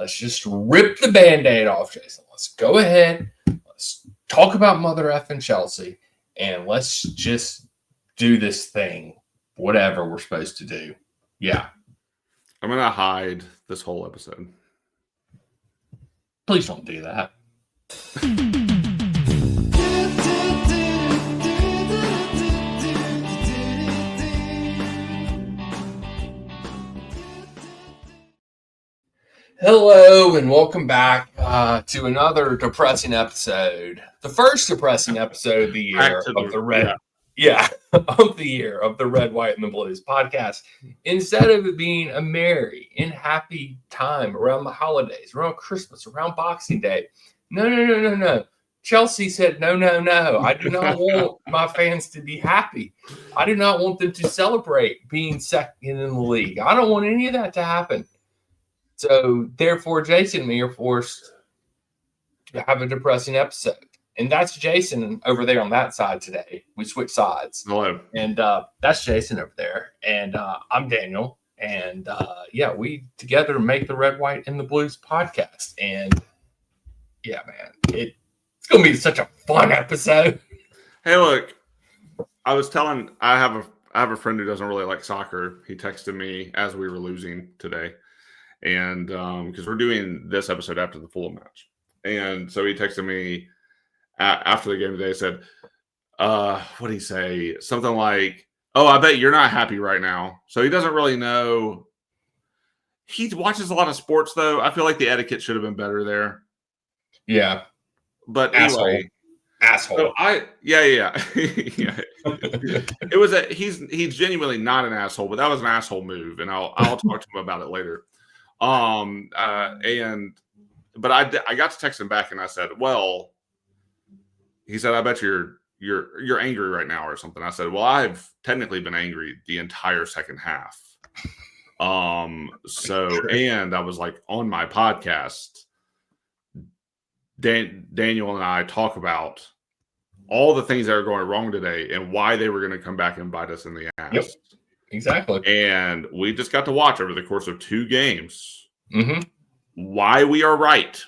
let's just rip the Band-Aid off, Jason. Let's go ahead. Let's talk about Mother effing Chelsea, and let's just do this thing, whatever we're supposed to do. Yeah. I'm going to hide this whole episode. Please don't do that. Hello and welcome back to another depressing episode. The first depressing episode of the year of the Red, of the year of the Red, White, and the Blues podcast. Instead of it being a merry and happy time around the holidays, around Christmas, around Boxing Day, no. Chelsea said, no. I do not want my fans to be happy. I do not want them to celebrate being second in the league. I don't want any of that to happen. So, therefore, Jason and me are forced to have a depressing episode. And that's Jason over there on that side today. We switch sides. Hello. And that's Jason over there. And I'm Daniel. And, we together make the Red, White, and the Blues podcast. And, yeah, man, it's going to be such a fun episode. Hey, look, I have a friend who doesn't really like soccer. He texted me as we were losing today. And because we're doing this episode after the Fulham match. And so he texted me after the game today, said, what did he say? Something like, oh, I bet you're not happy right now. So he doesn't really know. He watches a lot of sports, though. I feel like the etiquette should have been better there. Yeah. But anyway. Asshole. So yeah. It was he's genuinely not an asshole, but that was an asshole move. And I'll talk to him about it later. But I got to text him back and I said, well, he said, I bet you're angry right now or something. I said, well, I've technically been angry the entire second half. And I was like, on my podcast, Daniel and I talk about all the things that are going wrong today and why they were going to come back and bite us in the ass. Yep. Exactly. And we just got to watch over the course of 2 games why we are right.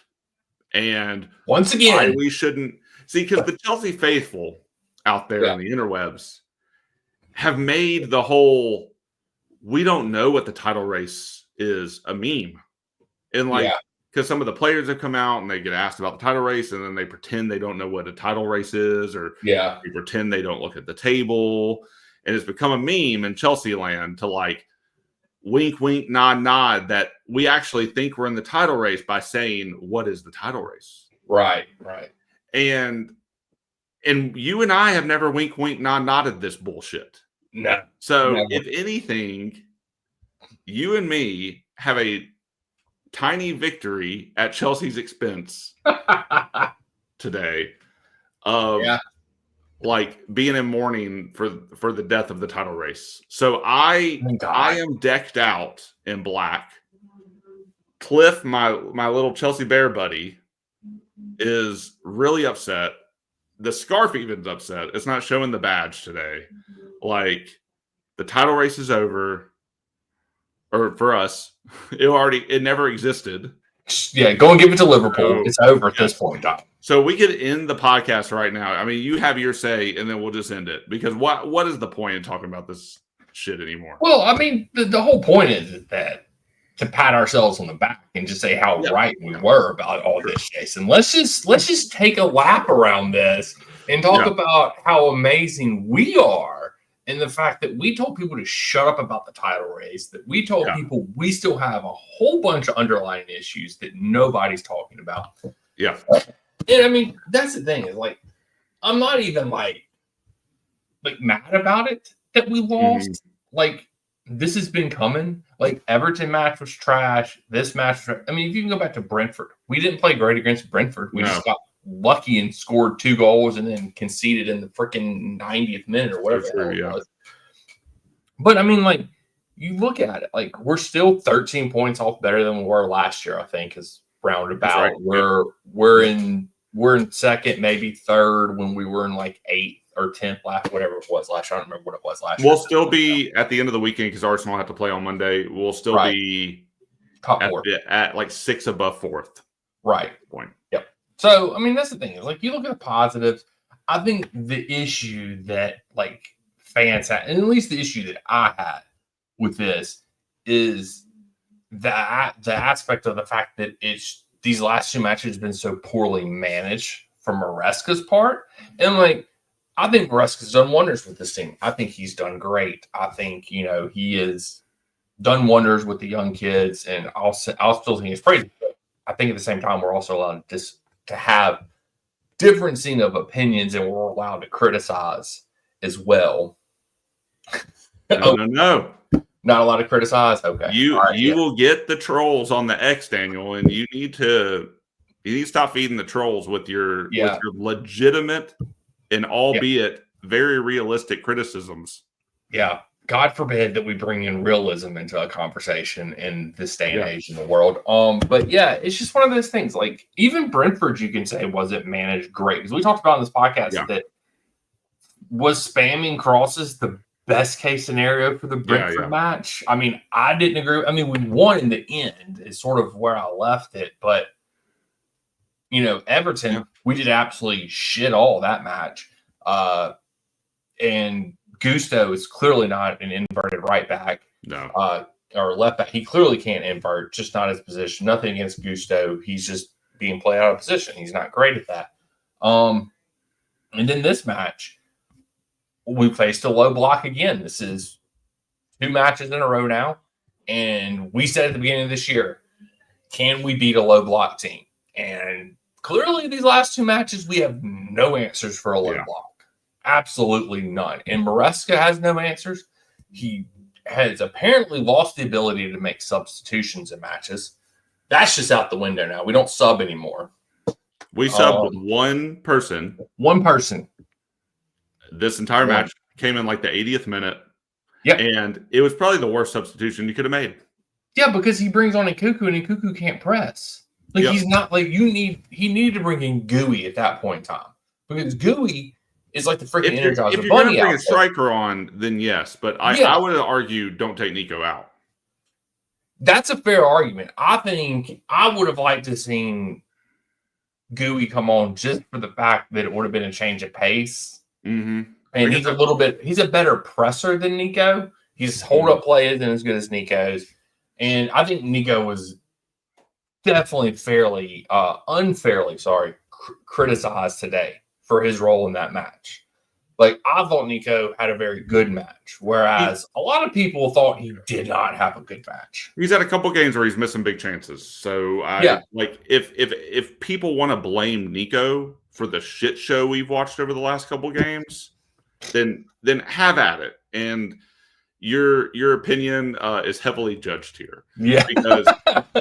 And once again, why we shouldn't see, because the Chelsea faithful out there in the interwebs have made the whole we don't know what the title race is a meme. And because some of the players have come out and they get asked about the title race and then they pretend they don't know what a title race is, or they pretend they don't look at the table. And it's become a meme in Chelsea land to like wink, wink, nod, nod that we actually think we're in the title race by saying, what is the title race? Right. And you and I have never wink, wink, nod, nodded this bullshit. No. So if anything, you and me have a tiny victory at Chelsea's expense today of like being in mourning for the death of the title race. So I am decked out in black. Cliff, my little Chelsea Bear buddy, is really upset. The scarf even's upset. It's not showing the badge today. Like, the title race is over. Or for us, it never existed. Yeah, go and give it to Liverpool. It's over at this point. So we could end the podcast right now. I mean, you have your say, and then we'll just end it. Because what is the point in talking about this shit anymore? Well, I mean, the whole point is that to pat ourselves on the back and just say how right we were about all this, Jason. Let's just take a lap around this and talk about how amazing we are, and the fact that we told people to shut up about the title race, that we told people we still have a whole bunch of underlying issues that nobody's talking about. Yeah. And I mean, that's the thing is like, I'm not even like mad about it that we lost. Like, this has been coming. Like, Everton match was trash. This match, I mean, if you can go back to Brentford, we didn't play great against Brentford. We just got lucky and scored 2 goals and then conceded in the freaking 90th minute or whatever it was. But I mean, like, you look at it, like, we're still 13 points off better than we were last year, I think, is roundabout. Right. We're in second, maybe third, when we were in like 8th or 10th last, whatever it was last year. I don't remember what it was last year. We'll still be at the end of the weekend because Arsenal have to play on Monday. We'll still be top four. At like 6 above 4th. Right. Point. Yep. So, I mean, that's the thing. Is like you look at the positives. I think the issue that like fans had, and at least the issue that I had with this is that the aspect of the fact that it's these last 2 matches have been so poorly managed from Maresca's part. And like, I think Maresca's done wonders with this team. I think he's done great. I think, he has done wonders with the young kids, and I'll still think it's crazy. But I think at the same time, we're also allowed to have differencing of opinions, and we're allowed to criticize as well. No. Not allowed to criticize. Okay, you will get the trolls on the X, Daniel, and you need to stop feeding the trolls with your legitimate and albeit very realistic criticisms. Yeah. God forbid that we bring in realism into a conversation in this day and age in the world. But yeah, it's just one of those things. Like even Brentford, you can say wasn't managed great, because we talked about in this podcast that was spamming crosses the best case scenario for the Brentford match. I mean, I didn't agree. I mean, we won in the end is sort of where I left it, but Everton, we did absolutely shit all that match. And Gusto is clearly not an inverted right back. No. Or left back. He clearly can't invert, just not his position. Nothing against Gusto. He's just being played out of position. He's not great at that. And then this match, we faced a low block again. This is 2 matches in a row now. And we said at the beginning of this year, can we beat a low block team? And clearly these last 2 matches, we have no answers for a low block. Absolutely none. And Maresca has no answers. He has apparently lost the ability to make substitutions in matches. That's just out the window now. We don't sub anymore. We subbed one person. One person. This entire match came in like the 80th minute. Yeah. And it was probably the worst substitution you could have made. Yeah, because he brings on Nkuku, and Nkuku can't press. Like he's not like he needed to bring in Gooey at that point in time. Because Gooey is like the freaking Energizer If you're Bunny. going to bring a striker on, then yes. But I would argue don't take Nico out. That's a fair argument. I think I would have liked to have seen Gooey come on just for the fact that it would have been a change of pace. Mm-hmm. And he's a better presser than Nico. His hold-up play isn't as good as Nico's. And I think Nico was definitely unfairly criticized today for his role in that match. Like, I thought Nico had a very good match, whereas a lot of people thought he did not have a good match. He's had a couple games where he's missing big chances. So, if people want to blame Nico for the shit show we've watched over the last couple games, then have at it. And your opinion is heavily judged here. Yeah, because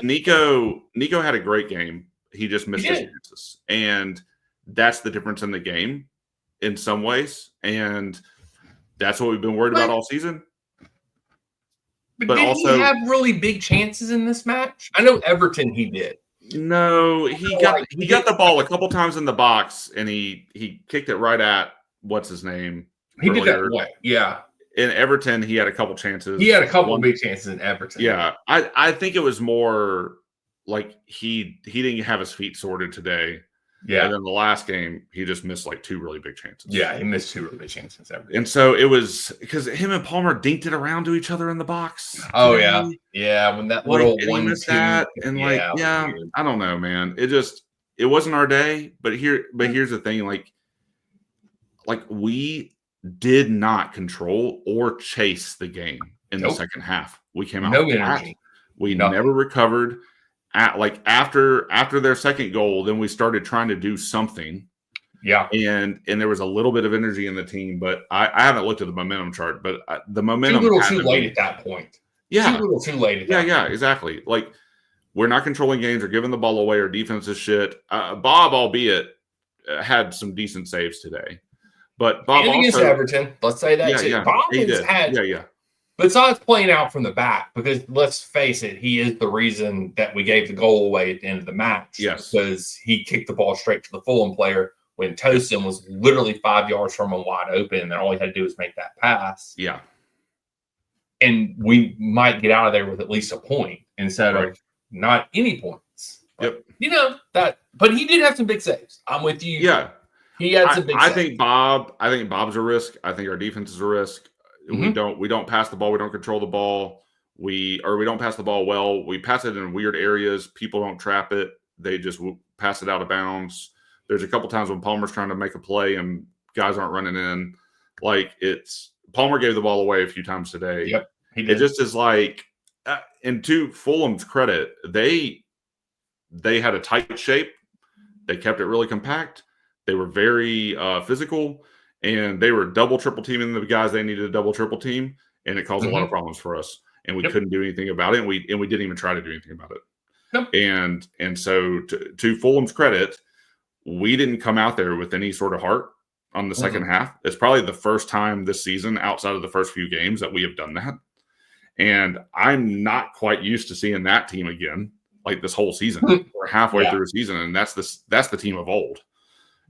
Nico had a great game. He just missed his chances, and that's the difference in the game in some ways, and that's what we've been worried about all season. But did he have really big chances in this match? I know Everton he did. No, he got the ball a couple times in the box, and he kicked it right at what's his name. He did that way, yeah. In Everton, he had a couple chances. He had a couple big chances in Everton. Yeah, I think it was more like he didn't have his feet sorted today. Yeah. And then the last game, he just missed like 2 really big chances. Yeah, he missed 2 really big chances. And so it was because him and Palmer dinked it around to each other in the box. Oh, yeah. Yeah, when that little 1-2. And I don't know, man. It wasn't our day. But here's the thing. Like we did not control or chase the game in the second half. We came out flat. We never recovered. After their second goal, then we started trying to do something. Yeah. And there was a little bit of energy in the team, but I haven't looked at the momentum chart, but the momentum. Too little too late at that point. Yeah. Too little too late at that point. Yeah, exactly. Like, we're not controlling games or giving the ball away. Our defense is shit. Bob, albeit, had some decent saves today. But Bob and against Everton, let's say that too. Yeah, Bob has had. Yeah. Besides playing out from the back, because let's face it, he is the reason that we gave the goal away at the end of the match. Yes. Because he kicked the ball straight to the Fulham player when Tosin was literally 5 yards from him wide open, and all he had to do was make that pass. Yeah. And we might get out of there with at least a point instead of not any points. Yep. But he did have some big saves. I'm with you. Yeah. He had some big saves. I think Bob's a risk. I think our defense is a risk. Mm-hmm. We don't pass the ball. We don't control the ball. We don't pass the ball well. We pass it in weird areas. People don't trap it. They just pass it out of bounds. There's a couple times when Palmer's trying to make a play and guys aren't running in. Like Palmer gave the ball away a few times today. Yep, he did. It just is like, and to Fulham's credit, they had a tight shape. They kept it really compact. They were very physical, and they were double, triple teaming the guys they needed to double, triple team, and it caused a lot of problems for us. And we couldn't do anything about it, and we didn't even try to do anything about it. Yep. And so to Fulham's credit, we didn't come out there with any sort of heart on the second half. It's probably the first time this season, outside of the first few games, that we have done that. And I'm not quite used to seeing that team again, like this whole season. We're halfway through a season, and that's the team of old.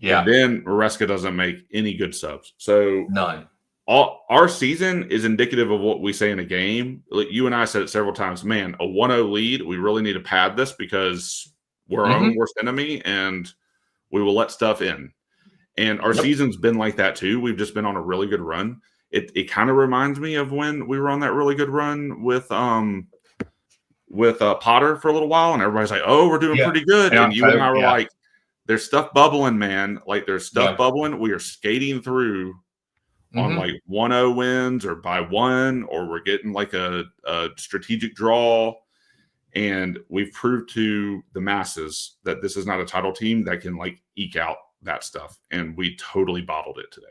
Yeah. And then Maresca doesn't make any good subs. So none. Our season is indicative of what we say in a game. Like you and I said it several times, man, a 1-0 lead, we really need to pad this because we're our own worst enemy and we will let stuff in. And our season's been like that too. We've just been on a really good run. It kind of reminds me of when we were on that really good run with Potter for a little while, and everybody's like, "Oh, we're doing pretty good," and you and I were like, "There's stuff bubbling, man. Like there's stuff bubbling. We are skating through on like 1-0 wins or by one, or we're getting like a strategic draw." And we've proved to the masses that this is not a title team that can like eke out that stuff, and we totally bottled it today.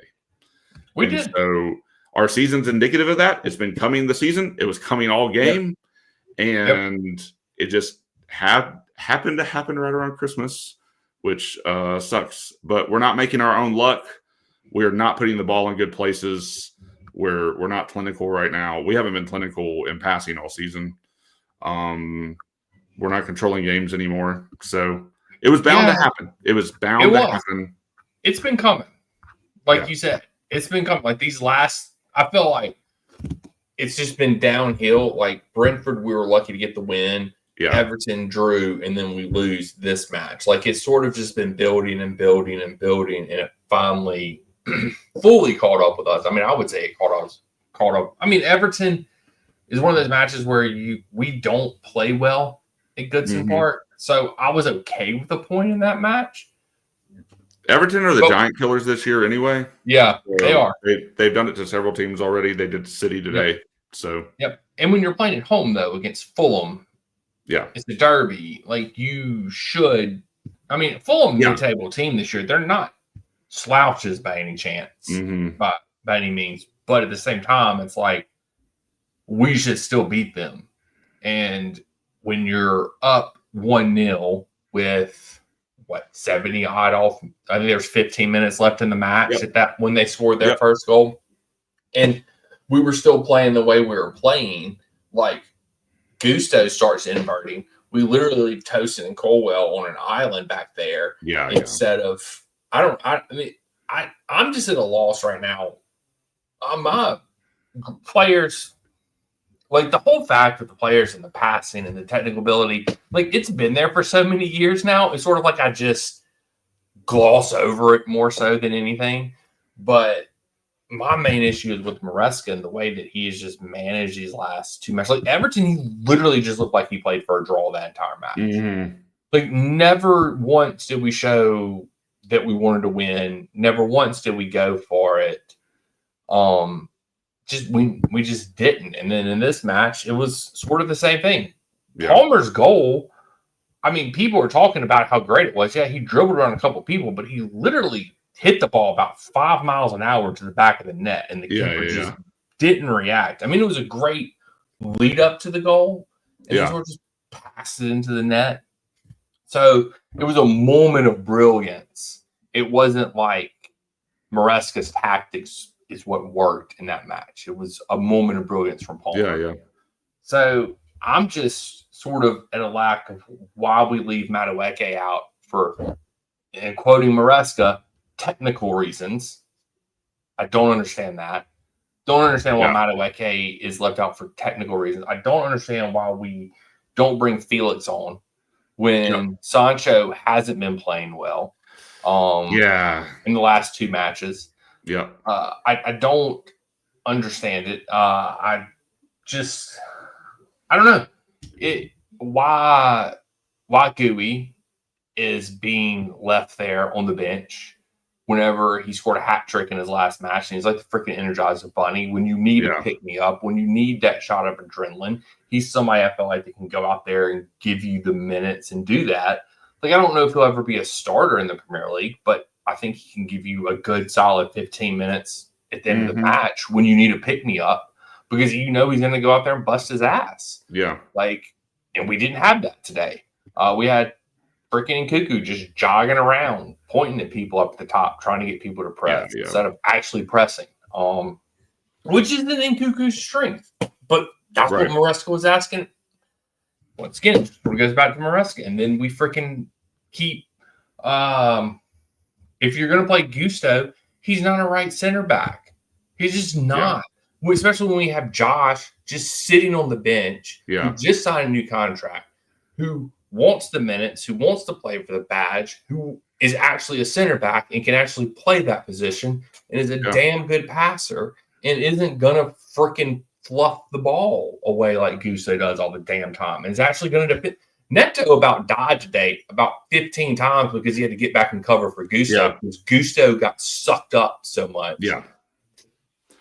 We did. So our season's indicative of that. It's been coming the season. It was coming all game. And it just happened to happen right around Christmas, which sucks. But we're not making our own luck. We're not putting the ball in good places. We're not clinical right now. We haven't been clinical in passing all season. We're not controlling games anymore. So it was bound to happen. It was bound to happen. It's been coming. Like you said, it's been coming. Like I feel like it's just been downhill. Like Brentford, we were lucky to get the win. Yeah. Everton drew, and then we lose this match. Like it's sort of just been building and building and building, and it finally fully caught up with us. I mean, I would say it caught up. I mean, Everton is one of those matches where we don't play well at Goodson Park. So I was okay with the point in that match. Everton are the giant killers this year anyway. Yeah, they are. They've done it to several teams already. They did City today. Yep. So and when you're playing at home though against Fulham, it's the derby. Like you should. I mean, Fulham mid-table team this year. They're not slouches by any chance, by any means. But at the same time, it's like we should still beat them. And when you're up 1-0 with 70 odd off. I think there's 15 minutes left in the match at that when they scored their first goal. And we were still playing the way we were playing. Like Gusto starts inverting. We literally leave Tosin and Colwell on an island back there. Instead of I'm just at a loss right now. My players, like the whole fact with the players and the passing and the technical ability, like it's been there for so many years now. It's sort of like I just gloss over it more so than anything. But my main issue is with Maresca and the way that he has just managed these last two matches. Like Everton, he literally just looked like he played for a draw that entire match. Like never once did we show that we wanted to win. Never once did we go for it. We just didn't. And then in this match, it was sort of the same thing. Palmer's goal, I mean, people were talking about how great it was. Yeah, he dribbled around a couple people, but he literally hit the ball about 5 miles an hour to the back of the net, and the keeper just didn't react. I mean, it was a great lead up to the goal, and he sort of just passed it into the net. So it was a moment of brilliance. It wasn't like Maresca's tactics is what worked in that match. It was a moment of brilliance from Palmer. So I'm just sort of at a lack of why we leave Madueke out for, and quoting Maresca, technical reasons. I don't understand that. Don't understand why Madueke is left out for technical reasons. I don't understand why we don't bring Felix on when Sancho hasn't been playing well. In the last 2 matches. Yeah. I don't understand it. I don't know why Gooey is being left there on the bench whenever he scored a hat trick in his last match, and he's like the freaking Energizer Bunny. When you need to pick me up, when you need that shot of adrenaline, he's somebody I feel like that can go out there and give you the minutes and do that. Like, I don't know if he'll ever be a starter in the Premier League, but I think he can give you a good solid 15 minutes at the end of the match when you need to pick me up, because he's going to go out there and bust his ass. Yeah. And we didn't have that today. We had freaking Cuckoo just jogging around, pointing at people up at the top, trying to get people to press instead of actually pressing, which isn't in Cuckoo's strength. But that's what Maresca was asking. Once again, it goes back to Maresca. And then we freaking keep if you're going to play Gusto, he's not a right center back. He's just not. Yeah. Especially when we have Josh just sitting on the bench, who just signed a new contract, who wants the minutes, who wants to play for the badge, who is actually a center back and can actually play that position and is a damn good passer and isn't going to freaking fluff the ball away like Gusto does all the damn time. And is actually going to defend. Neto about died today about 15 times because he had to get back and cover for Gusto because Gusto got sucked up so much. Yeah.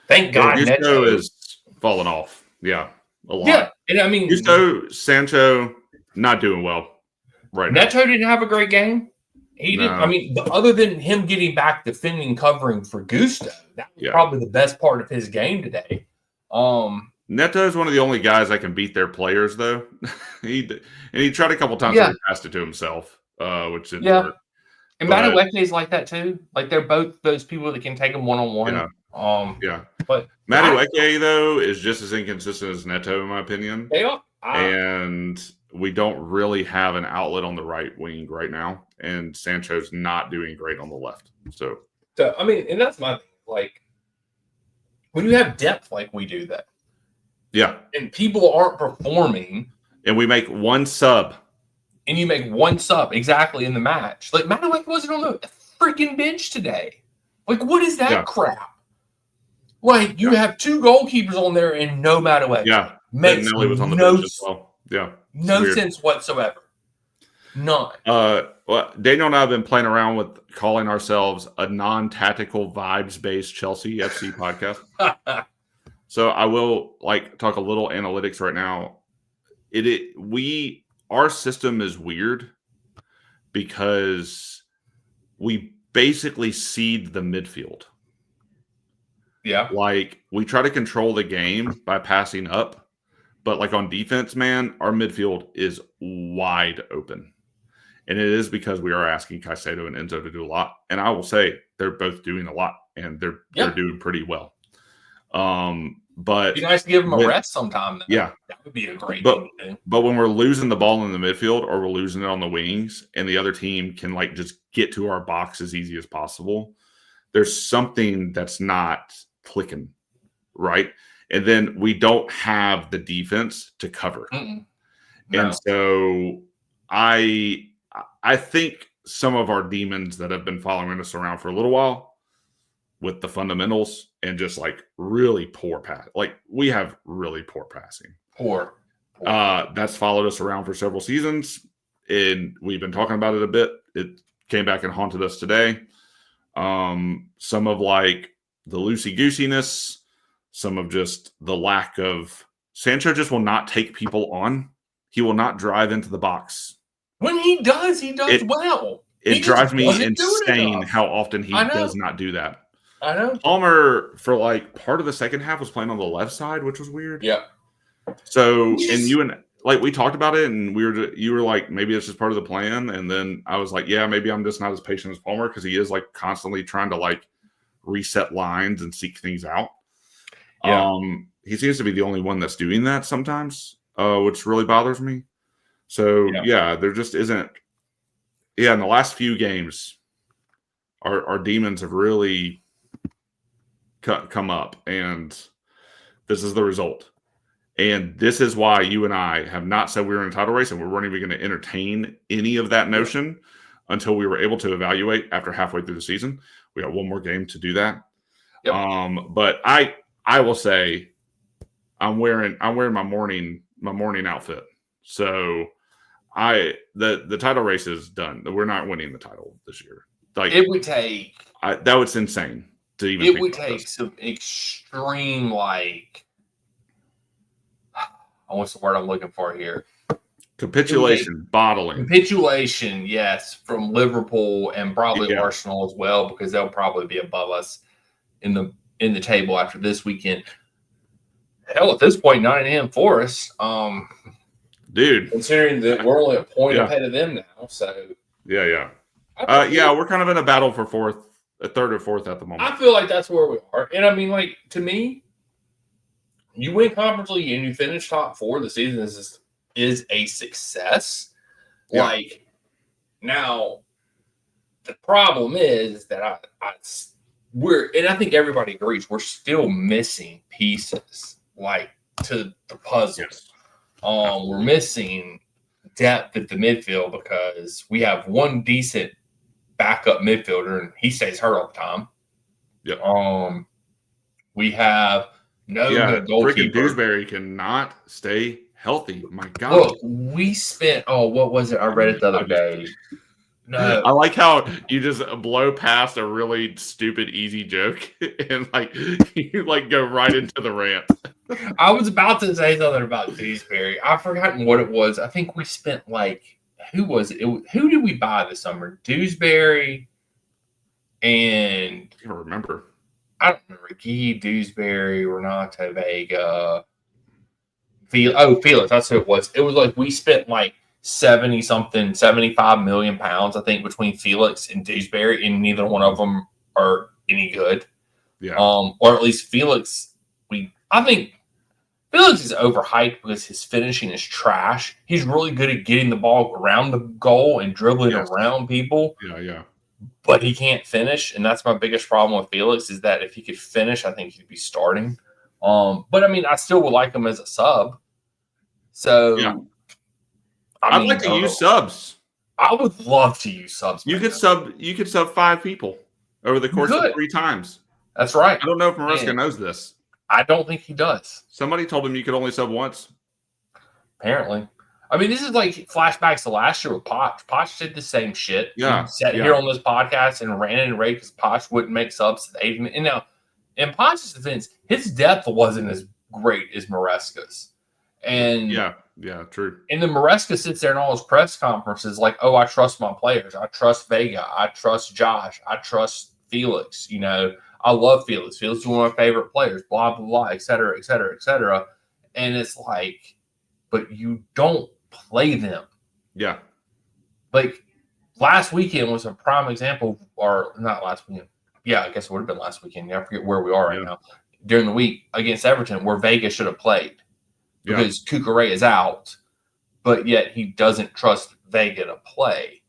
Thank God Gusto is falling off. Yeah. A lot. Yeah. And I mean, Gusto, Sancho, not doing well right now. Neto didn't have a great game. He didn't. I mean, other than him getting back defending, covering for Gusto, that was probably the best part of his game today. Neto is one of the only guys that can beat their players, though. he tried a couple times to pass it to himself, which didn't work. And Madueke is like that too. Like, they're both those people that can take them one-on-one. But Madueke, though, is just as inconsistent as Neto, in my opinion. They are. And we don't really have an outlet on the right wing right now, and Sancho's not doing great on the left. So I mean, and that's my thing. Like, when you have depth like we do, that and people aren't performing, and we make one sub, and you make one sub exactly in the match. Like, Madueke wasn't on the freaking bench today. Like, what is that crap? Like, you have 2 goalkeepers on there and no Madueke. Yeah, makes Nelly was on the bench as well. Yeah, no sense whatsoever. None. Well, Daniel and I have been playing around with calling ourselves a non-tactical vibes-based Chelsea FC podcast. So I will talk a little analytics right now. Our system is weird because we basically seed the midfield. Yeah. Like, we try to control the game by passing up, but on defense, man, our midfield is wide open. And it is because we are asking Caicedo and Enzo to do a lot. And I will say they're both doing a lot, and they're doing pretty well. But it'd be nice to give them a rest sometime. Yeah. That would be a great thing to do. But when we're losing the ball in the midfield or we're losing it on the wings and the other team can just get to our box as easy as possible, there's something that's not clicking, right? And then we don't have the defense to cover. No. And so I think some of our demons that have been following us around for a little while with the fundamentals and just really poor pass. We have really poor passing. Poor. That's followed us around for several seasons, and we've been talking about it a bit. It came back and haunted us today. Some of the loosey-goosiness, some of just the lack of Sancho just will not take people on. He will not drive into the box. When he does well. It drives me insane how often he does not do that. I know. Palmer, for part of the second half, was playing on the left side, which was weird. Yeah. So, and you and we talked about it, and you were like, maybe it's just part of the plan. And then I was like, yeah, maybe I'm just not as patient as Palmer because he is constantly trying to reset lines and seek things out. Yeah. He seems to be the only one that's doing that sometimes, which really bothers me. So there just isn't. Yeah, in the last few games, our demons have really come up, and this is the result. And this is why you and I have not said we were in a title race, and we weren't even going to entertain any of that notion until we were able to evaluate after halfway through the season. We got one more game to do that. Yep. But I will say I'm wearing my mourning outfit. So the title race is done. We're not winning the title this year. Like it would take that was insane to even. It would take some extreme, like, what's the word I'm looking for here? Bottling. Capitulation, yes, from Liverpool and probably Arsenal as well, because they'll probably be above us in the table after this weekend. Hell, at this point, Nottingham Forest, dude, considering that we're only a point ahead of them now, so we're kind of in a battle for third or fourth at the moment. I feel like that's where we are, and I mean, like, to me, you win Conference League and you finish top 4, the season is a success. Yeah. Like, now, the problem is that I think everybody agrees, we're still missing pieces, like, to the puzzle. Yes. We're missing depth at the midfield because we have one decent backup midfielder and he stays hurt all the time. Yep. We have no good goalkeeper. Freaking Dewsbury cannot stay healthy. My God. Look, we spent what was it? I read it the other day. No. I like how you just blow past a really stupid, easy joke and you go right into the rant. I was about to say something about Dewsbury. I've forgotten what it was. I think we spent who was it? Who did we buy this summer? Dewsbury and I don't remember. I don't remember. Guy Dewsbury, Renato Vega, Felix. That's who it was. It was like we spent 75 million pounds, I think, between Felix and Dewsbury, and neither one of them are any good. Yeah. Or at least Felix. I think Felix is overhyped because his finishing is trash. He's really good at getting the ball around the goal and dribbling around people. Yeah. But he can't finish, and that's my biggest problem with Felix is that if he could finish, I think he'd be starting. But I mean, I still would like him as a sub. So I'd like to use subs. I would love to use subs. You could sub 5 people over the course of 3 times. That's right. I don't know if Mariska knows this. I don't think he does. Somebody told him you could only sub once. Apparently. I mean, this is like flashbacks to last year with Poch. Poch did the same shit. Yeah. He sat here on this podcast and ran and raved because Poch wouldn't make subs. And now, in Poch's defense, his depth wasn't as great as Maresca's. And yeah, true. And then Maresca sits there in all his press conferences like, I trust my players. I trust Vega. I trust Josh. I trust Felix. I love Felix. Felix is one of my favorite players, blah, blah, blah, et cetera, et cetera, et cetera. And it's like, but you don't play them. Yeah. Like, last weekend was a prime example, or not last weekend. Yeah, I guess it would have been last weekend. I forget where we are right now. During the week against Everton, where Vega should have played. Because Cucurella is out, but yet he doesn't trust Vega to play,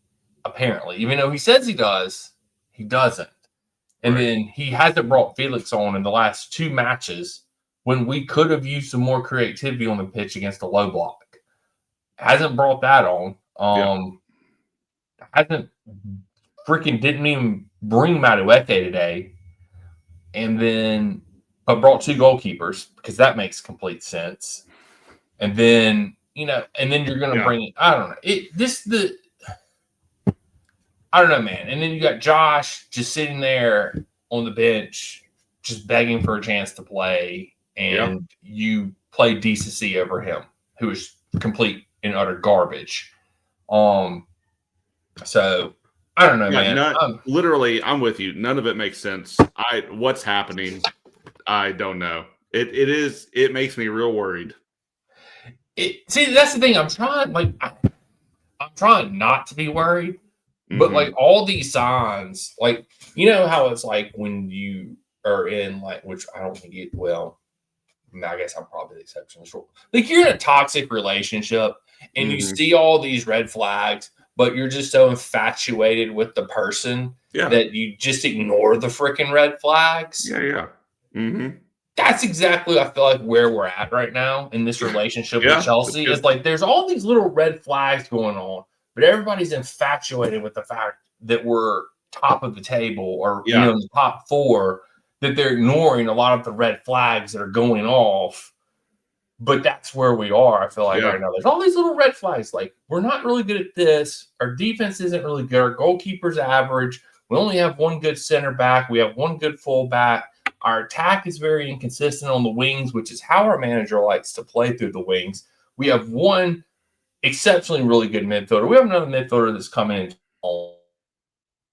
apparently. Even though he says he does, he doesn't. And then he hasn't brought Felix on in the last 2 matches when we could have used some more creativity on the pitch against a low block. Hasn't brought that on. Didn't even bring Madueke today. And then, but brought 2 goalkeepers because that makes complete sense. And then, and then you're going to bring, I don't know. I don't know, man. And then you got Josh just sitting there on the bench, just begging for a chance to play. And you play decency over him, who is complete and utter garbage. So I don't know, man. Literally, I'm with you. None of it makes sense. What's happening? I don't know. It makes me real worried. See, that's the thing. I'm trying not to be worried, but all these signs, how it's like when you are in which I don't think it. Well, I guess I'm probably the exception. Like you're in a toxic relationship and you see all these red flags, but you're just so infatuated with the person that you just ignore the freaking red flags. Yeah. Mm-hmm. That's exactly, I feel like, where we're at right now in this relationship with Chelsea. It's like there's all these little red flags going on, but everybody's infatuated with the fact that we're top of the table or in the top 4, that they're ignoring a lot of the red flags that are going off. But that's where we are, I feel like, right now. There's all these little red flags. Like, we're not really good at this. Our defense isn't really good. Our goalkeeper's average. We only have one good center back. We have one good fullback. Our attack is very inconsistent on the wings, which is how our manager likes to play through the wings. We have one exceptionally really good midfielder. We have another midfielder that's coming in.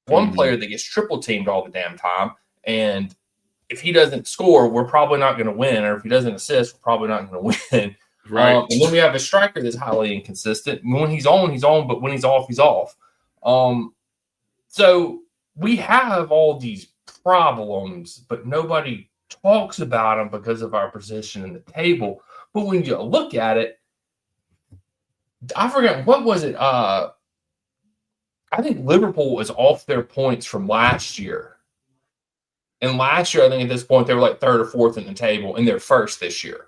One player that gets triple teamed all the damn time. And if he doesn't score, we're probably not going to win. Or if he doesn't assist, we're probably not going to win. Right. And then we have a striker that's highly inconsistent. When he's on, he's on. But when he's off, he's off. So we have all these problems, but nobody talks about them because of our position in the table. But when you look at it, I forget, what was it? I think Liverpool was off their points from last year. And last year, I think at this point, they were like 3rd or 4th in the table, and they're 1st this year.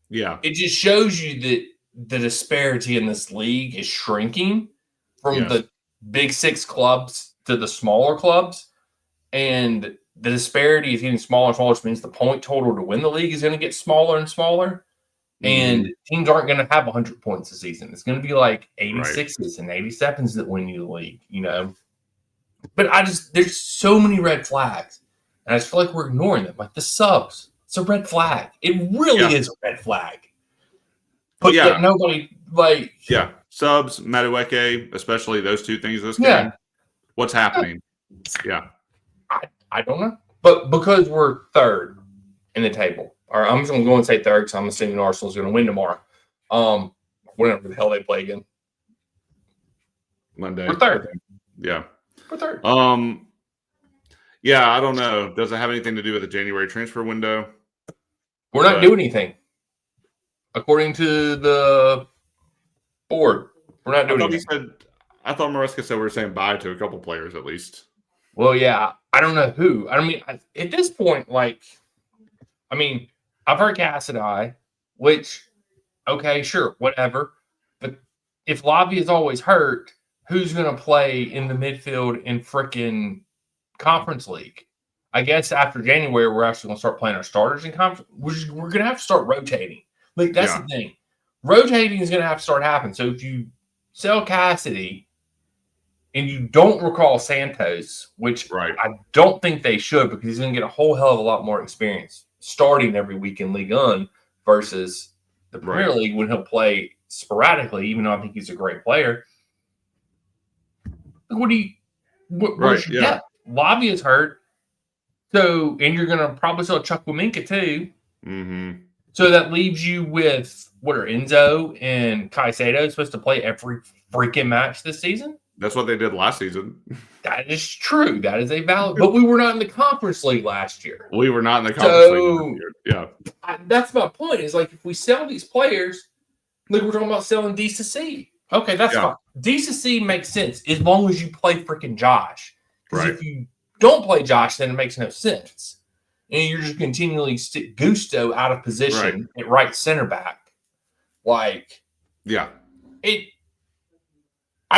Yeah. It just shows you that the disparity in this league is shrinking from the big 6 clubs to the smaller clubs. And the disparity is getting smaller and smaller, which means the point total to win the league is going to get smaller and smaller. And teams aren't going to have 100 points a season. It's going to be like 86s and 87s that win you the league, But there's so many red flags. And I just feel like we're ignoring them. Like the subs, it's a red flag. It really is a red flag. But yet nobody, subs, Madueke, especially those 2 things this game. What's happening? I don't know. But because we're 3rd in the table, or I'm just going to go and say 3rd because I'm assuming Arsenal's going to win tomorrow. Whenever the hell they play again. Monday. We're 3rd. Yeah. We're 3rd. I don't know. Does it have anything to do with the January transfer window? We're not doing anything. According to the board, we're not doing anything. I thought Maresca said we were saying bye to a couple players at least. Well, yeah. I don't know who. I mean, at this point, I've heard Cassidy, which, okay, sure, whatever. But if Lavia is always hurt, who's going to play in the midfield in frickin' Conference League? I guess after January, we're actually going to start playing our starters in conference. We're going to have to start rotating. Like, that's the thing. Rotating is going to have to start happening. So if you sell Cassidy and you don't recall Santos, which I don't think they should, because he's going to get a whole hell of a lot more experience starting every week in Ligue 1 versus the Premier League when he'll play sporadically, even though I think he's a great player. What do you get? Lavia's hurt. So, and you're going to probably sell Chukwuemeka too. Mm-hmm. So that leaves you with, Enzo and Caicedo supposed to play every freaking match this season? That's what they did last season. That is true. That is a valid. But we were not in the Conference League last year. We were not in the Conference League last year. That's my point. Is like, if we sell these players, like we're talking about selling D2C. Okay, that's fine. D2C makes sense as long as you play freaking Josh. Because if you don't play Josh, then it makes no sense. And you're just continually stick Gusto out of position at right center back. I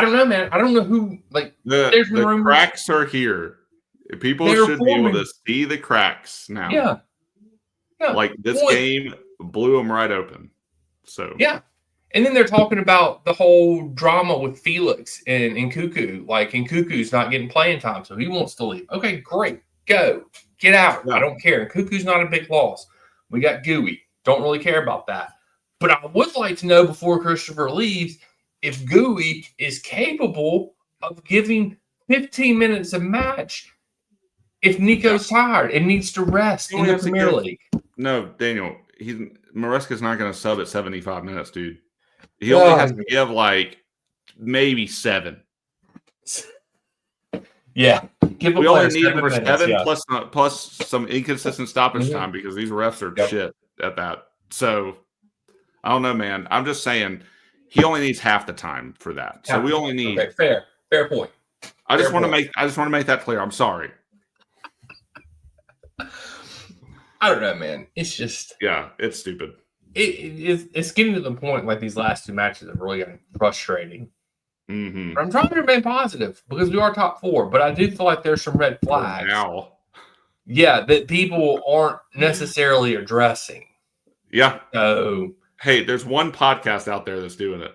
don't know, man. I don't know who, the cracks are here. People should be able to see the cracks now. Yeah. Like, this game blew them right open. So. Yeah. And then they're talking about the whole drama with Felix and Nkuku. Like, Nkuku's not getting playing time, so he wants to leave. Okay, great. Go. Get out. Yeah. I don't care. Nkuku's not a big loss. We got Gooey. Don't really care about that. But I would like to know before Christopher leaves if Gooey is capable of giving 15 minutes a match if Nico's tired and needs to rest in the Premier League. No, Daniel, Maresca's not going to sub at 75 minutes, dude. He only has to give maybe 7. Yeah. We only need him for 7 plus some inconsistent stoppage time because these refs are shit at that. So I don't know, man. I'm just saying he only needs half the time for that. So we only need fair point. I just want to make that clear. I'm sorry. I don't know, man. It's just it's stupid. It's getting to the point like these last two matches have really gotten frustrating. Mm-hmm. But I'm trying to remain positive because we are top 4, but I do feel like there's some red flags. Now. Yeah, that people aren't necessarily addressing. Yeah. So hey, there's one podcast out there that's doing it.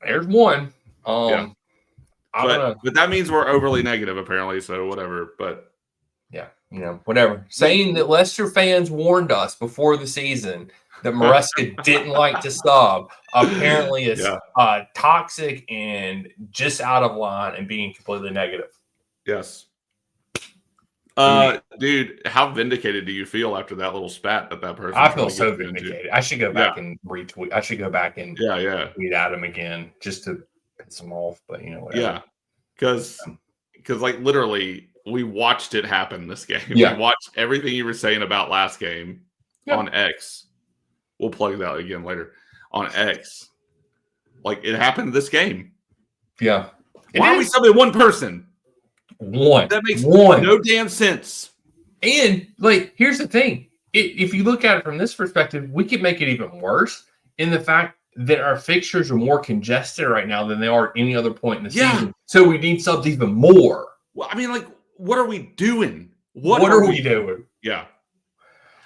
There's one. But that means we're overly negative, apparently. So whatever. But yeah, whatever. Saying that Leicester fans warned us before the season that Maresca didn't like to sub apparently is toxic and just out of line and being completely negative. Yes. Dude, how vindicated do you feel after that little spat that person? I feel so vindicated. I should go back and retweet. I should go back and tweet at him again just to piss him off. But whatever. Yeah, because like literally we watched it happen this game. Yeah. We watched everything you were saying about last game on X. We'll plug that again later on X. Like it happened this game. Yeah. Why are we subbing one person? That makes no damn sense. And like, here's the thing: if you look at it from this perspective, we could make it even worse in the fact that our fixtures are more congested right now than they are at any other point in the season. So we need subs even more. Well, I mean, like, what are we doing? What are we doing? Yeah.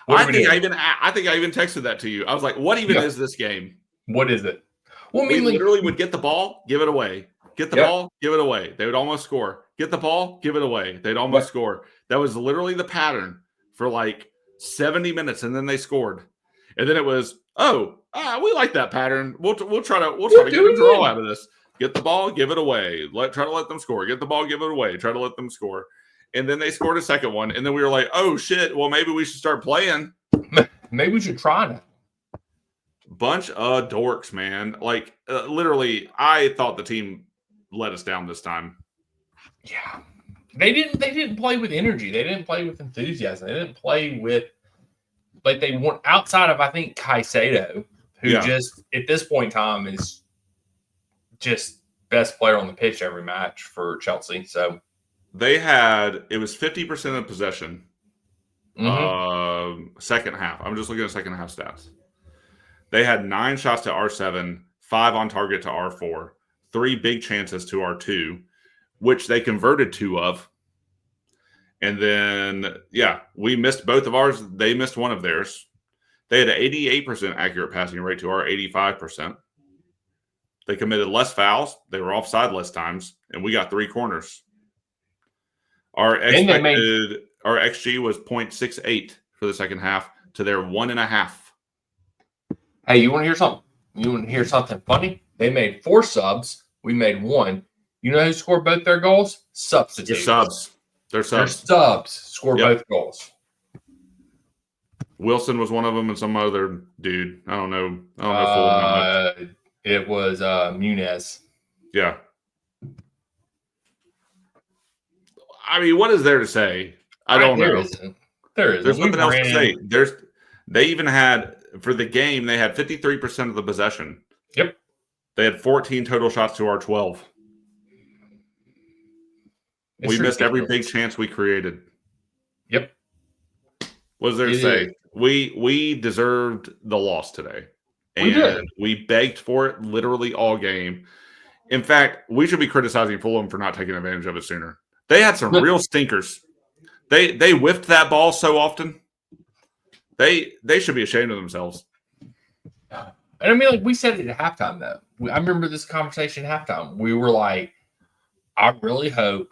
I think I even texted that to you. I was like, what even is this game? What is it? Well, we literally would get the ball, give it away. Get the ball, give it away. They would almost score. Get the ball, give it away. They'd almost score. That was literally the pattern for like 70 minutes, and then they scored. And then it was, we like that pattern. We'll try to get a draw out of this. Get the ball, give it away. Try to let them score. Get the ball, give it away. Try to let them score. And then they scored a second one, and then we were like, oh shit, well maybe we should start playing. Maybe we should try now. Bunch of dorks, man. Like literally, I thought the team let us down this time. Yeah. They didn't play with energy. They didn't play with enthusiasm. They didn't play with like they weren't outside of I think Caicedo, who just at this point in time is just best player on the pitch every match for Chelsea. So it was 50% of possession. Second half. I'm just looking at second half stats. They had 9 shots to R7, 5 on target to R4, 3 big chances to R2, which they converted 2 of. And then, we missed both of ours. They missed one of theirs. They had an 88% accurate passing rate to our 85%. They committed less fouls. They were offside less times, and we got 3 corners. Our XG was 0.68 for the second half to their 1.5. Hey, you want to hear something? You want to hear something funny? They made 4 subs. We made 1. You know who scored both their goals? Substitutes. Their subs scored both goals. Wilson was one of them, and some other dude. I don't know. It was Muniz. Yeah. I mean, what is there to say? I don't know. There isn't. There's nothing else to say. They even had, for the game, they had 53% of the possession. Yep. They had 14 total shots to our 12. We missed every big chance we created. Yep. What is there to say? We deserved the loss today. And we begged for it literally all game. In fact, we should be criticizing Fulham for not taking advantage of it sooner. They had some real stinkers. They whiffed that ball so often. They should be ashamed of themselves. And I mean, like we said it at halftime, though. I remember this conversation at halftime. We were like, I really hope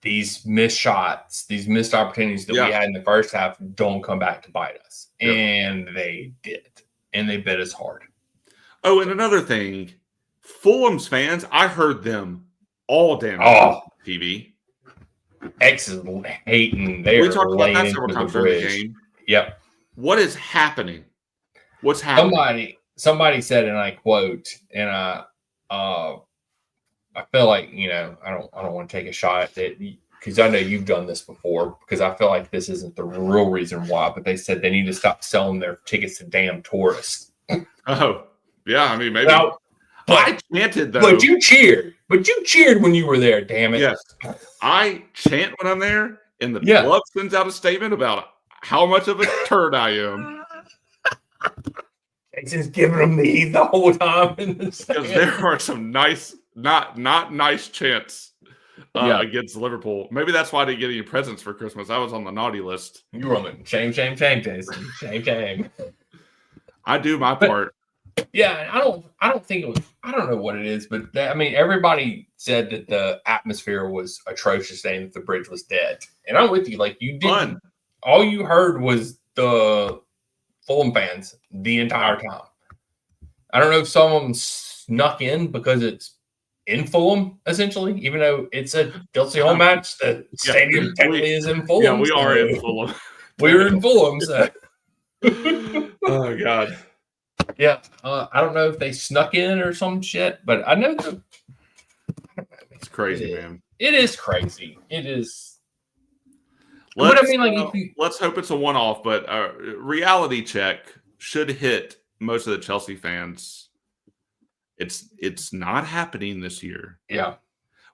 these missed shots, these missed opportunities that we had in the first half don't come back to bite us. Yep. And they did. And they bit us hard. Oh, and another thing, Fulham's fans, I heard them all damn TV. X is hating. We talked about that several times during the game. Yep. What is happening? What's happening? Somebody said, and I quote, and I feel like, I don't want to take a shot at it because I know you've done this before because I feel like this isn't the real reason why, but they said they need to stop selling their tickets to damn tourists. Oh, yeah. I mean, maybe. Now, I chanted, though. But you cheered. When you were there, damn it. Yes. I chant when I'm there, and the club sends out a statement about how much of a turd I am. Jason's giving them the heat the whole time because there are some nice, not nice chants against Liverpool. Maybe that's why I didn't get any presents for Christmas. I was on the naughty list. You were on the shame, Jason. Shame. I do my part. Yeah, I don't think it was. I don't know what it is, but everybody said that the atmosphere was atrocious, saying that the bridge was dead. And I'm with you. Like you didn't. All you heard was the Fulham fans the entire time. I don't know if some of them snuck in because it's in Fulham, essentially, even though it's a Chelsea home match. The stadium technically is in Fulham. Yeah, we are in Fulham. We were in Fulham, so. Oh, God. Yeah, I don't know if they snuck in or some shit, but I know it's crazy, man. It is crazy. It is. Let's hope it's a one-off, but reality check should hit most of the Chelsea fans. It's not happening this year. Yeah,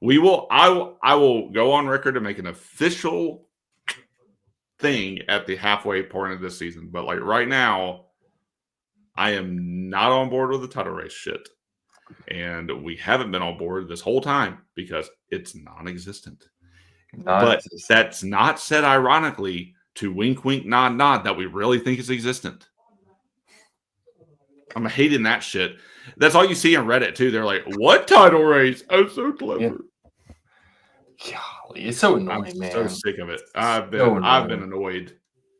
we will. I will go on record to make an official thing at the halfway point of this season, but like right now, I am not on board with the title race shit. And we haven't been on board this whole time because it's non-existent. But that's not said ironically to wink, wink, nod, nod that we really think is existent. I'm hating that shit. That's all you see on Reddit too. They're like, what title race? I'm so clever. Yeah. Golly, it's so annoying, man. I'm so sick of it. I've been annoyed.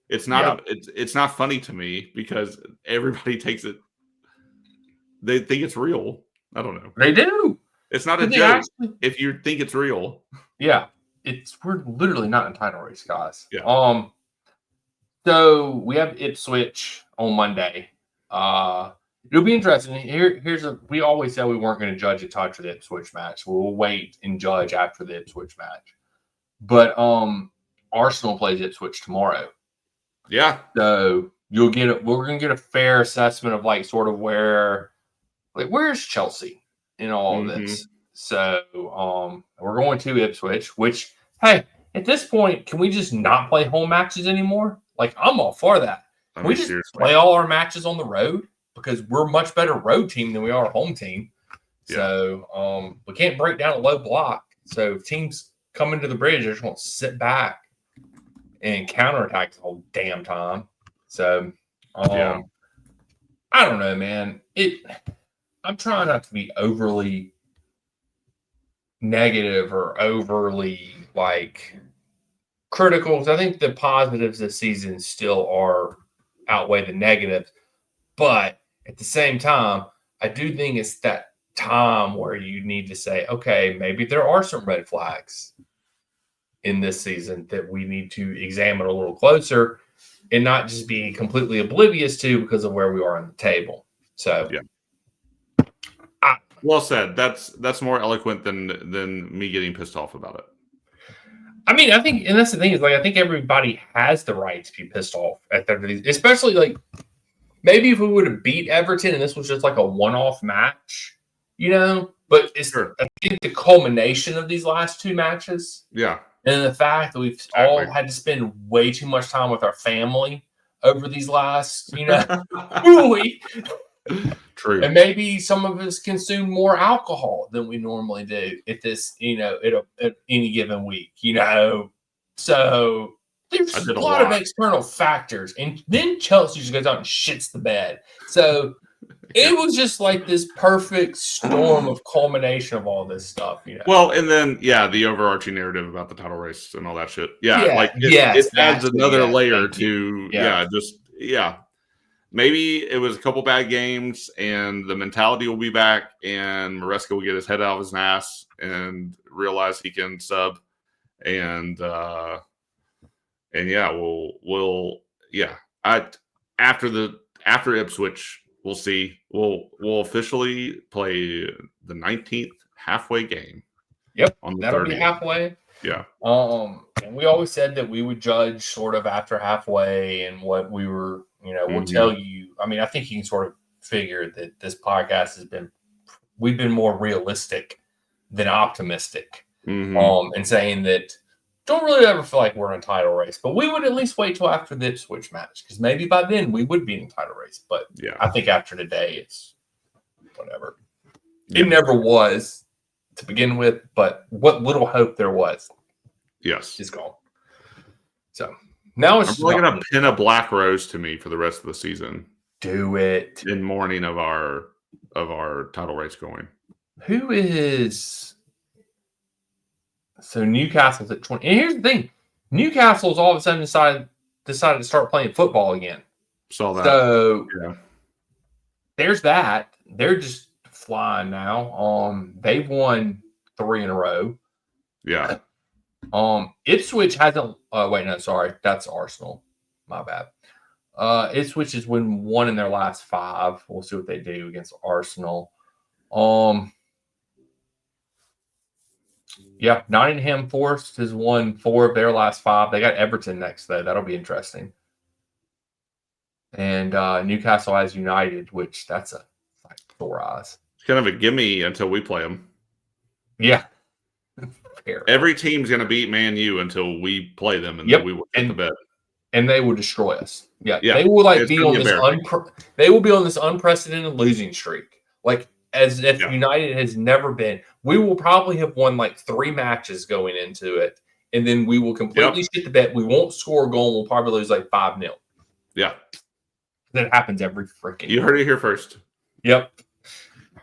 It's not it's not funny to me because everybody takes it. They think it's real. I don't know. They do. It's not a joke if you think it's real. Yeah. We're literally not in title race, guys. Yeah. So we have Ipswich on Monday. It'll be interesting. We always said we weren't going to judge it after the Ipswich match. We'll wait and judge after the Ipswich match. But Arsenal plays Ipswich tomorrow. Yeah. So we're gonna get a fair assessment of like sort of where's Chelsea in all of this. So we're going to Ipswich, which hey, at this point, can we just not play home matches anymore? Like I'm all for that. Can we just play all our matches on the road? Because we're a much better road team than we are a home team. Yeah. So we can't break down a low block. So if teams come into the bridge, they just won't sit back and counterattack the whole damn time. So I don't know, man. I'm trying not to be overly negative or overly critical because I think the positives this season still outweigh the negatives. But at the same time, I do think it's that time where you need to say, okay, maybe there are some red flags in this season that we need to examine a little closer and not just be completely oblivious to because of where we are on the table. So, well said. That's more eloquent than me getting pissed off about it. I mean, I think, and that's the thing is, I think everybody has the right to be pissed off at their, especially maybe if we would have beat Everton and this was just a one-off match, But it's I think the culmination of these last two matches. Yeah. And the fact that we've all had to spend way too much time with our family over these last, 2 weeks. True. And maybe some of us consume more alcohol than we normally do at this, at any given week, So there's a lot of external factors. And then Chelsea just goes out and shits the bed. So it was just this perfect storm of culmination of all this stuff, Well, and then the overarching narrative about the title race and all that shit. It adds another layer to Maybe it was a couple bad games and the mentality will be back and Maresca will get his head out of his ass and realize he can sub after Ipswich. We'll see. We'll officially play the 19th halfway game. Yep, on the that'll 30th. Be halfway. Yeah. And we always said that we would judge sort of after halfway and what we were, we'll tell you. I mean, I think you can sort of figure that this podcast we've been more realistic than optimistic. And saying that don't really ever feel like we're in a title race, but we would at least wait till after the Ipswich match because maybe by then we would be in a title race. But yeah, I think after today, it's whatever. It never was to begin with, but what little hope there was, is gone. So now it's I'm really gonna pin a black rose to me for the rest of the season. Do it in mourning of our title race going. Who is so Newcastle's at 20? And here's the thing: Newcastle's all of a sudden decided to start playing football again. Saw that. So there's that. They're just flying now. They've won 3 in a row. Yeah. Ipswich hasn't. Wait, no, sorry, that's Arsenal. My bad. Ipswich has won 1 in their last 5. We'll see what they do against Arsenal. Yeah, Nottingham Forest has won 4 of their last 5. They got Everton next, though. That'll be interesting. And Newcastle has United, which that's like 4 eyes. It's kind of a gimme until we play them. Yeah. Every team's going to beat Man U until we play them, and then we will get the bed. And they will destroy us. Yeah. They will be on this they will be on this unprecedented losing streak. Like as if United has never been. We will probably have won like 3 matches going into it, and then we will completely shit the bed. We won't score a goal. We'll probably lose like 5-0. Yeah. That happens every freaking You heard it here first. Yep.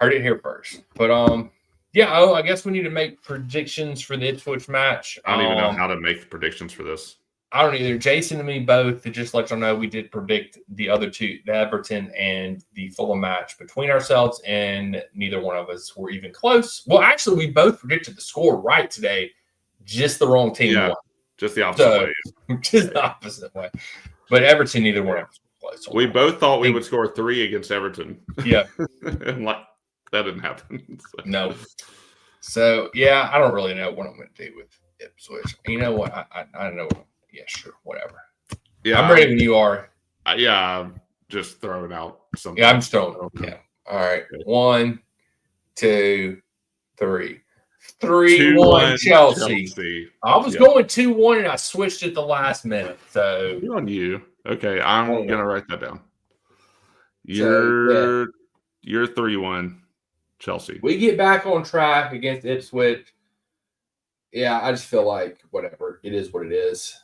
Heard it here first. But I guess we need to make predictions for the Ipswich match. I don't even know how to make predictions for this. I don't either. Jason and me both, to just let y'all know, we did predict the other 2, the Everton and the Fulham match between ourselves, and neither one of us were even close. Well, actually, we both predicted the score right today. Just the wrong team won. Just the opposite way. Just the opposite way. But Everton, neither one of us were close. We both thought we would score 3 against Everton. Yeah. And that didn't happen. No. So, I don't really know what I'm going to do with Ipswich. You know what? I don't know. Yeah, sure. Whatever. Yeah. I'm ready when you are. I'm just throwing out something. Yeah, I'm just throwing it. Yeah. All right. 1, 2, 3. 3-1 Chelsea. I was going 2-1 and I switched at the last minute. So good on you. Okay, I'm going to write that down. You're 3-1 Chelsea. We get back on track against Ipswich. Yeah, I just feel like whatever. It is what it is.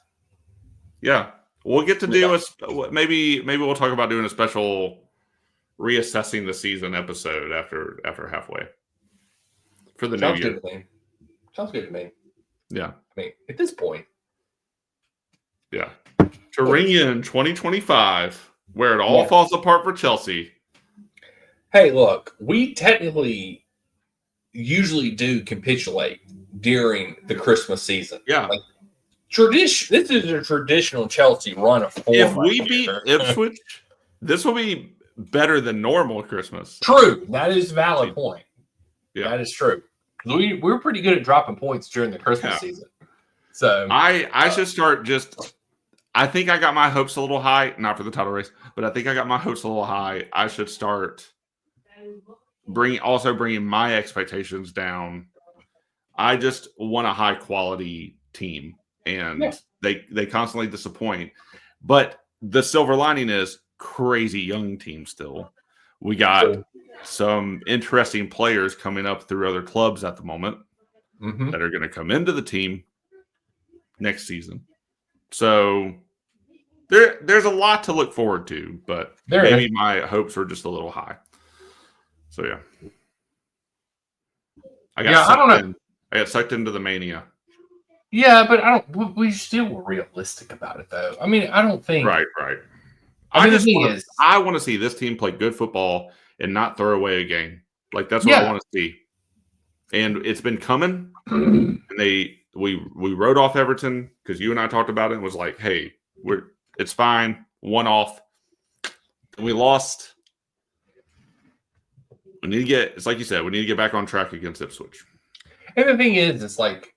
Yeah. We'll get to do maybe we'll talk about doing a special reassessing the season episode after halfway. For the new year. Sounds good to me. Yeah. I mean, at this point. Yeah. To ring in 2025, where it all falls apart for Chelsea. Hey, look, we technically usually do capitulate during the Christmas season. Yeah. Like this is a traditional Chelsea run of 4. If we beat Ipswich, this will be better than normal Christmas. True. That is a valid point. Yeah. That is true. We're pretty good at dropping points during the Christmas season. So I should start I think I got my hopes a little high, not for the title race, but I think I got my hopes a little high. I should start bringing my expectations down. I just want a high quality team, and they constantly disappoint. But the silver lining is crazy young team still. We got some interesting players coming up through other clubs at the moment that are going to come into the team next season. So there's a lot to look forward to, but maybe my hopes are just a little high. So I got sucked into the mania. Yeah, but we still were realistic about it though. I mean, I don't think Right. I want to see this team play good football and not throw away a game. Like that's what I want to see. And it's been coming. And we wrote off Everton because you and I talked about it and was like, hey, it's fine. 1 off. And we lost. We need to it's like you said, we need to get back on track against Ipswich. And the thing is, it's like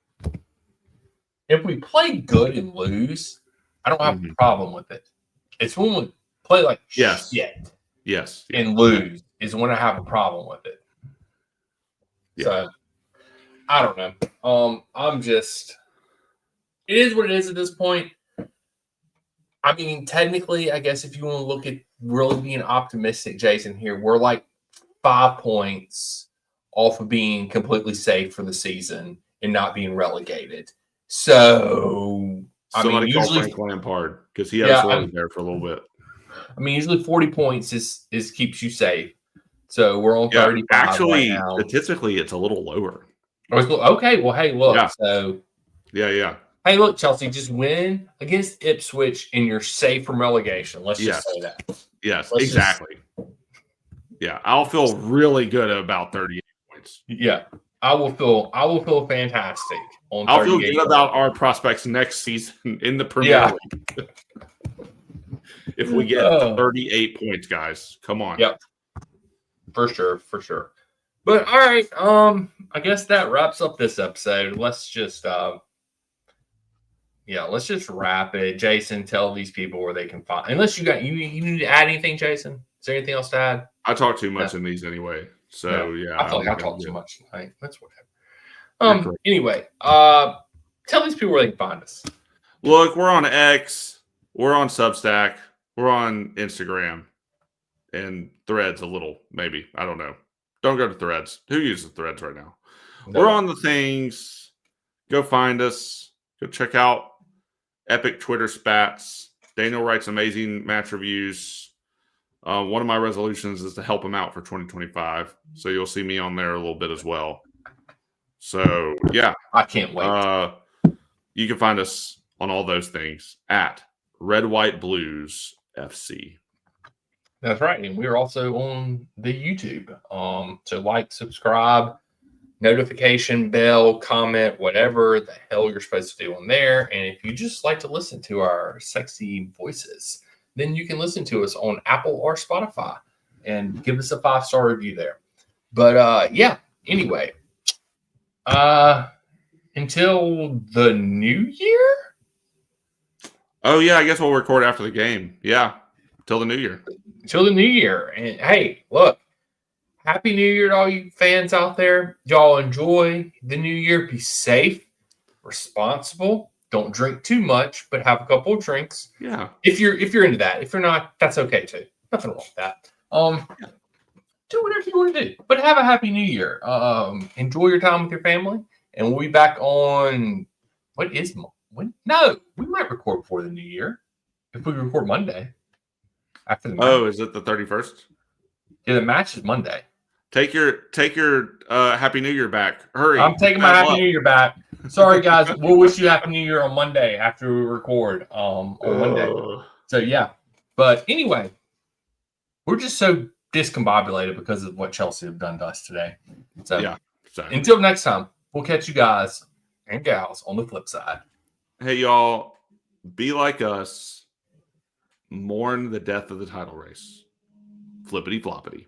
if we play good and lose, I don't have a problem with it. It's when we play like shit and lose is when I have a problem with it. Yeah. So I don't know. I'm just it is what it is at this point. I mean, technically, I guess if you want to look at really being optimistic, Jason, here, we're like 5 points off of being completely safe for the season and not being relegated. So, Somebody call usually Frank Lampard because he had us worried there for a little bit. I mean, usually 40 points is keeps you safe. So we're on 35 actually, right now. Statistically, it's a little lower. Okay, well, hey, look. So yeah. Hey, look, Chelsea, just win against Ipswich and you're safe from relegation. Let's just say that. Yes, exactly. I'll feel really good about 38 points. Yeah, I will feel fantastic. I'll feel good about our prospects next season in the Premier League. If we get 38 points, guys, come on. Yep, for sure. But all right, I guess that wraps up this episode. Let's just let's just wrap it. Jason, tell these people where they can find. Unless you need to add anything, Jason. Is there anything else to add? I talk too much in these anyway. So I feel like I talk too much tonight. That's whatever. Anyway, tell these people where they can find us. Look, we're on X, we're on Substack, we're on Instagram, and Threads a little, maybe. I don't know. Don't go to Threads. Who uses Threads right now? No. We're on the things. Go find us. Go check out Epic Twitter Spats. Daniel writes amazing match reviews. One of my resolutions is to help him out for 2025. So you'll see me on there a little bit as well. So, yeah. I can't wait. You can find us on all those things at Red White Blues FC. That's right. And we're also on the YouTube. So like, subscribe, notification bell, comment, whatever the hell you're supposed to do on there. And if you just like to listen to our sexy voices, then you can listen to us on Apple or Spotify and give us a 5-star review there. But anyway, until the new year. Oh yeah, I guess we'll record after the game. Yeah, till the new year. Till the new year. And hey, look, Happy New Year to all you fans out there. Y'all enjoy the new year. Be safe, responsible. Don't drink too much, but have a couple of drinks. Yeah. If you're into that. If you're not, that's okay too. Nothing wrong with that. Do whatever you want to do. But have a happy new year. Enjoy your time with your family. And we'll be back on No, we might record before the new year. If we record Monday. After the match. Oh, is it the 31st? Yeah, the match is Monday. Take your Happy New Year back. Hurry. I'm taking my Happy New Year back. Sorry, guys. We'll wish you Happy New Year on Monday after we record on Monday. So, yeah. But anyway, we're just so discombobulated because of what Chelsea have done to us today. So, yeah. Until next time, we'll catch you guys and gals on the flip side. Hey, y'all. Be like us. Mourn the death of the title race. Flippity floppity.